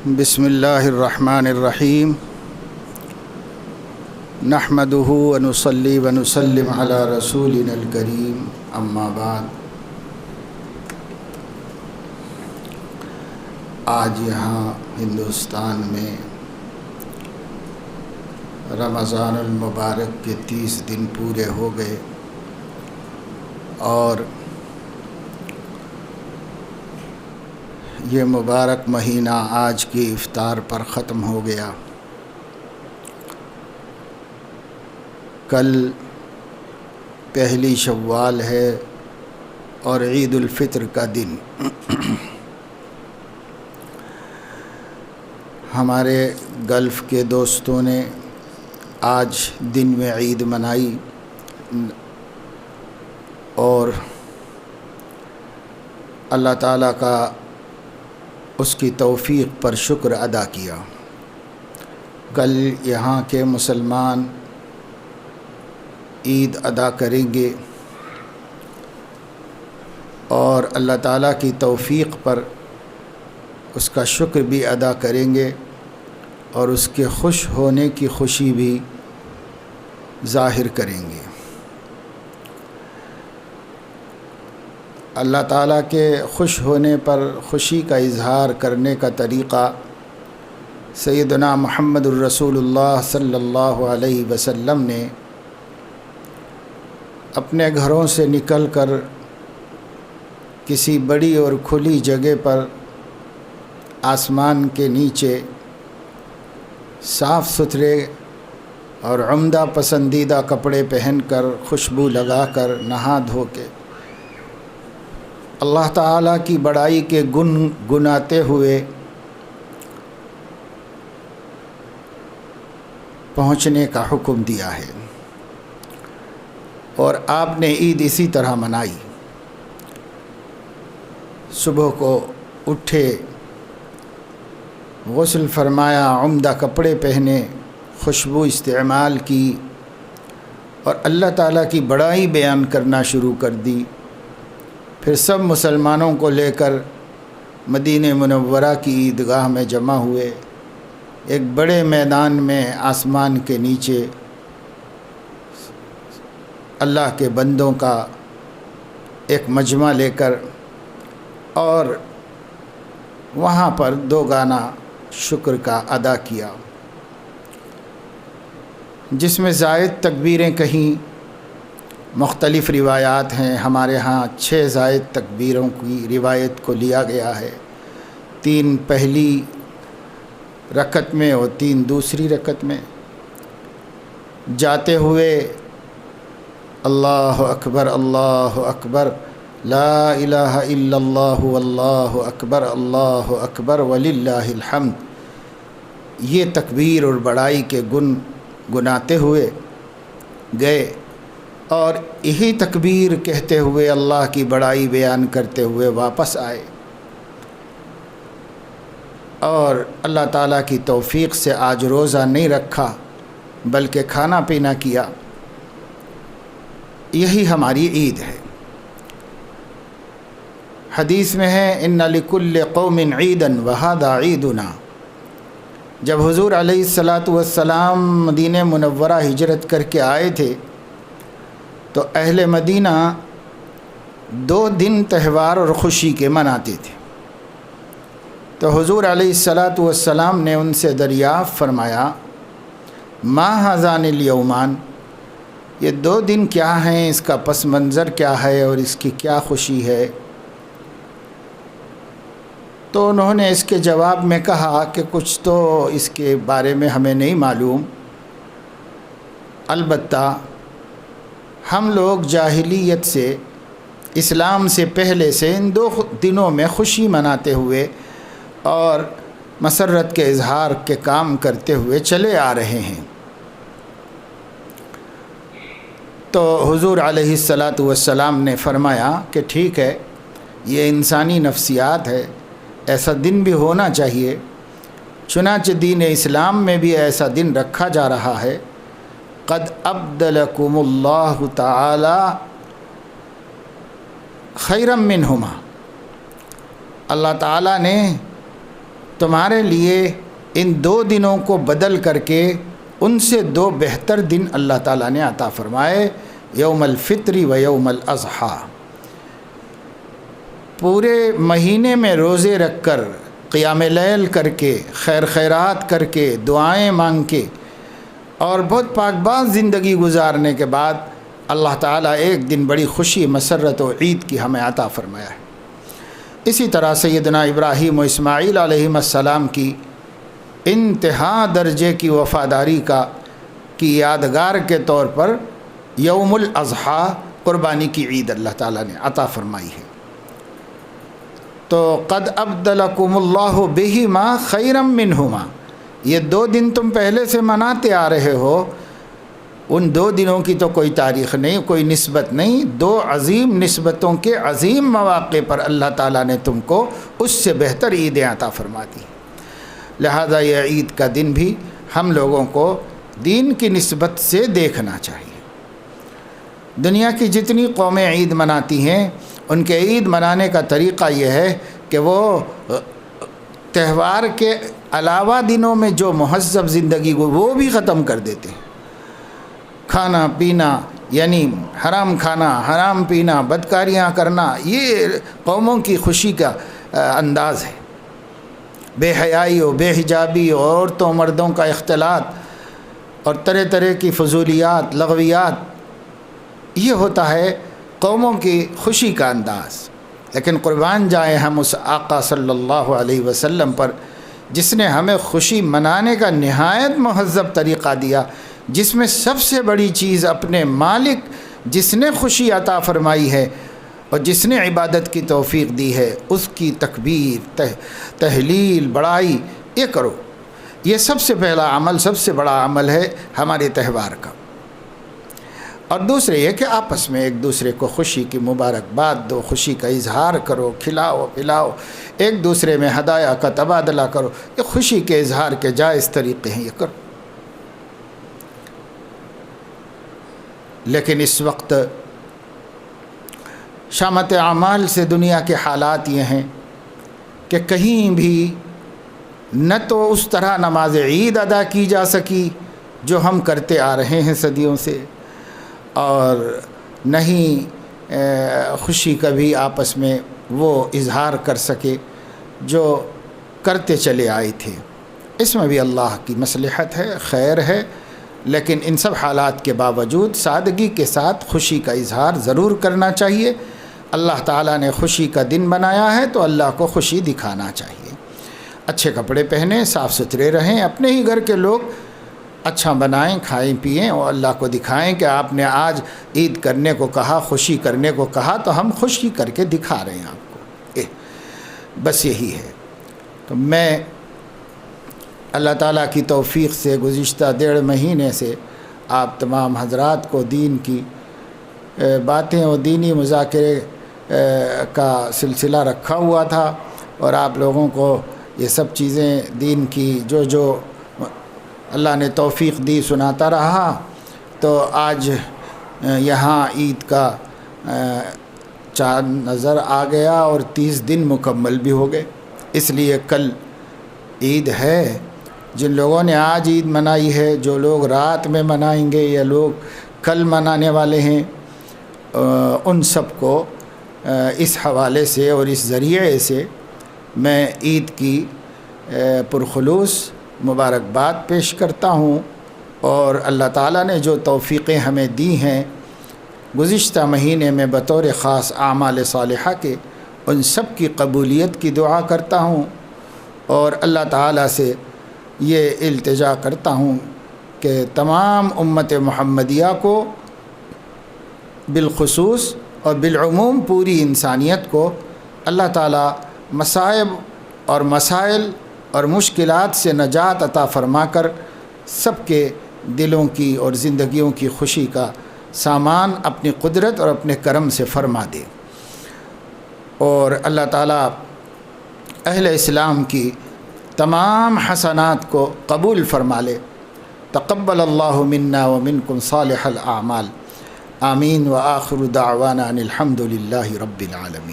بسم اللہ الرحمن الرحیم نحمدہ ونصلی ونسلم علی رسولنا الکریم اما بعد۔ آج یہاں ہندوستان میں رمضان المبارک کے 30 دن پورے ہو گئے اور یہ مبارک مہینہ آج کی افطار پر ختم ہو گیا۔ کل پہلی شوال ہے اور عید الفطر کا دن۔ ہمارے گلف کے دوستوں نے آج دن میں عید منائی اور اللہ تعالیٰ کا اس کی توفیق پر شکر ادا کیا۔ کل یہاں کے مسلمان عید ادا کریں گے اور اللہ تعالیٰ کی توفیق پر اس کا شکر بھی ادا کریں گے اور اس کے خوش ہونے کی خوشی بھی ظاہر کریں گے۔ اللہ تعالیٰ کے خوش ہونے پر خوشی کا اظہار کرنے کا طریقہ سیدنا محمد الرسول اللہ صلی اللہ علیہ وسلم نے اپنے گھروں سے نکل کر کسی بڑی اور کھلی جگہ پر آسمان کے نیچے صاف ستھرے اور عمدہ پسندیدہ کپڑے پہن کر خوشبو لگا کر نہا دھو کے اللہ تعالیٰ کی بڑائی کے گن گناتے ہوئے پہنچنے کا حکم دیا ہے، اور آپ نے عید اسی طرح منائی۔ صبح کو اٹھے، غسل فرمایا، عمدہ کپڑے پہنے، خوشبو استعمال کی اور اللہ تعالیٰ کی بڑائی بیان کرنا شروع کر دی۔ پھر سب مسلمانوں کو لے کر مدینہ منورہ کی عیدگاہ میں جمع ہوئے۔ ایک بڑے میدان میں آسمان کے نیچے اللہ کے بندوں کا ایک مجمع لے کر اور وہاں پر دو گانا شکر کا ادا کیا، جس میں زائد تکبیریں کہیں مختلف روایات ہیں۔ ہمارے ہاں 6 زائد تکبیروں کی روایت کو لیا گیا ہے، 3 پہلی رکعت میں اور 3 دوسری رکعت میں۔ جاتے ہوئے اللہ اکبر لا الہ الا اللہ اللہ اکبر وللہ الحمد، یہ تکبیر اور بڑائی کے گن گناتے ہوئے گئے اور یہی تکبیر کہتے ہوئے اللہ کی بڑائی بیان کرتے ہوئے واپس آئے، اور اللہ تعالیٰ کی توفیق سے آج روزہ نہیں رکھا بلکہ کھانا پینا کیا۔ یہی ہماری عید ہے۔ حدیث میں ہے ان لکل قوم عیدا وہذا عیدنا۔ جب حضور علیہ الصلاۃ والسلام مدینہ منورہ ہجرت کر کے آئے تھے تو اہل مدینہ 2 دن تہوار اور خوشی کے مناتے تھے، تو حضور علیہ الصلاۃ والسلام نے ان سے دریافت فرمایا ما ھذان الیومان، یہ 2 دن کیا ہیں، اس کا پس منظر کیا ہے اور اس کی کیا خوشی ہے؟ تو انہوں نے اس کے جواب میں کہا کہ کچھ تو اس کے بارے میں ہمیں نہیں معلوم، البتہ ہم لوگ جاہلیت سے اسلام سے پہلے سے ان 2 دنوں میں خوشی مناتے ہوئے اور مسرت کے اظہار کے کام کرتے ہوئے چلے آ رہے ہیں۔ تو حضور علیہ الصلاۃ والسلام نے فرمایا کہ ٹھیک ہے، یہ انسانی نفسیات ہے، ایسا دن بھی ہونا چاہیے۔ چنانچہ دین اسلام میں بھی ایسا دن رکھا جا رہا ہے۔ قد ابدلکم اللہ تعالی خیرا منہما، اللہ تعالیٰ نے تمہارے لیے ان 2 دنوں کو بدل کر کے ان سے 2 بہتر دن اللہ تعالیٰ نے عطا فرمائے، یوم الفطر و یوم الاضحیٰ۔ پورے مہینے میں روزے رکھ کر، قیام لیل کر کے، خیرات کر کے، دعائیں مانگ کے اور بہت پاک باز زندگی گزارنے کے بعد اللہ تعالیٰ ایک دن بڑی خوشی، مسرت و عید کی ہمیں عطا فرمایا ہے۔ اسی طرح سیدنا ابراہیم و اسماعیل علیہ السلام کی انتہا درجے کی وفاداری کی یادگار کے طور پر یوم الاضحیٰ، قربانی کی عید اللہ تعالیٰ نے عطا فرمائی ہے۔ تو قد ابدلکم اللہ بہما خیرا منہما، یہ 2 دن تم پہلے سے مناتے آ رہے ہو، ان 2 دنوں کی تو کوئی تاریخ نہیں، کوئی نسبت نہیں، 2 عظیم نسبتوں کے عظیم مواقع پر اللہ تعالیٰ نے تم کو اس سے بہتر عیدیں عطا فرما دی۔ لہذا یہ عید کا دن بھی ہم لوگوں کو دین کی نسبت سے دیکھنا چاہیے۔ دنیا کی جتنی قومیں عید مناتی ہیں، ان کے عید منانے کا طریقہ یہ ہے کہ وہ تہوار کے علاوہ دنوں میں جو مہذب زندگی کو وہ بھی ختم کر دیتے ہیں۔ کھانا پینا، یعنی حرام کھانا، حرام پینا، بدکاریاں کرنا، یہ قوموں کی خوشی کا انداز ہے۔ بے حیائی و بے حجابی، عورتوں مردوں کا اختلاط اور طرح طرح کی فضولیات، لغویات، یہ ہوتا ہے قوموں کی خوشی کا انداز۔ لیکن قربان جائیں ہم اس آقا صلی اللہ علیہ وسلم پر جس نے ہمیں خوشی منانے کا نہایت مہذب طریقہ دیا، جس میں سب سے بڑی چیز اپنے مالک جس نے خوشی عطا فرمائی ہے اور جس نے عبادت کی توفیق دی ہے، اس کی تکبیر، تہلیل، بڑائی یہ کرو۔ یہ سب سے پہلا عمل، سب سے بڑا عمل ہے ہمارے تہوار کا۔ اور دوسرے یہ کہ آپس میں ایک دوسرے کو خوشی کی مبارکباد دو، خوشی کا اظہار کرو، کھلاؤ پلاؤ، ایک دوسرے میں ہدایہ کا تبادلہ کرو۔ یہ خوشی کے اظہار کے جائز طریقے ہیں، یہ کرو۔ لیکن اس وقت شامت اعمال سے دنیا کے حالات یہ ہیں کہ کہیں بھی نہ تو اس طرح نماز عید ادا کی جا سکی جو ہم کرتے آ رہے ہیں صدیوں سے، اور نہ ہی خوشی کا بھی آپس میں وہ اظہار کر سکے جو کرتے چلے آئے تھے۔ اس میں بھی اللہ کی مصلحت ہے، خیر ہے، لیکن ان سب حالات کے باوجود سادگی کے ساتھ خوشی کا اظہار ضرور کرنا چاہیے۔ اللہ تعالیٰ نے خوشی کا دن بنایا ہے تو اللہ کو خوشی دکھانا چاہیے۔ اچھے کپڑے پہنیں، صاف ستھرے رہیں، اپنے ہی گھر کے لوگ اچھا بنائیں، کھائیں پئیں اور اللہ کو دکھائیں کہ آپ نے آج عید کرنے کو کہا، خوشی کرنے کو کہا، تو ہم خوشی کر کے دکھا رہے ہیں آپ کو۔ بس یہی ہے۔ تو میں اللہ تعالیٰ کی توفیق سے گزشتہ 1.5 مہینے سے آپ تمام حضرات کو دین کی باتیں اور دینی مذاکرے کا سلسلہ رکھا ہوا تھا، اور آپ لوگوں کو یہ سب چیزیں دین کی جو اللہ نے توفیق دی سناتا رہا۔ تو آج یہاں عید کا چاند نظر آ گیا اور 30 دن مکمل بھی ہو گئے۔ اس لیے کل عید ہے۔ جن لوگوں نے آج عید منائی ہے، جو لوگ رات میں منائیں گے یا لوگ کل منانے والے ہیں، ان سب کو اس حوالے سے اور اس ذریعے سے میں عید کی پرخلوص مبارکباد پیش کرتا ہوں، اور اللہ تعالیٰ نے جو توفیقیں ہمیں دی ہیں گزشتہ مہینے میں بطور خاص اعمال صالحہ کے، ان سب کی قبولیت کی دعا کرتا ہوں، اور اللہ تعالیٰ سے یہ التجا کرتا ہوں کہ تمام امت محمدیہ کو بالخصوص اور بالعموم پوری انسانیت کو اللہ تعالیٰ مصائب اور مسائل اور مشکلات سے نجات عطا فرما کر سب کے دلوں کی اور زندگیوں کی خوشی کا سامان اپنی قدرت اور اپنے کرم سے فرما دے، اور اللہ تعالیٰ اہل اسلام کی تمام حسنات کو قبول فرما لے۔ تقبل اللہ منا ومنکم صالح الاعمال، آمین، وآخر دعوانا ان الحمد للہ رب العالمین۔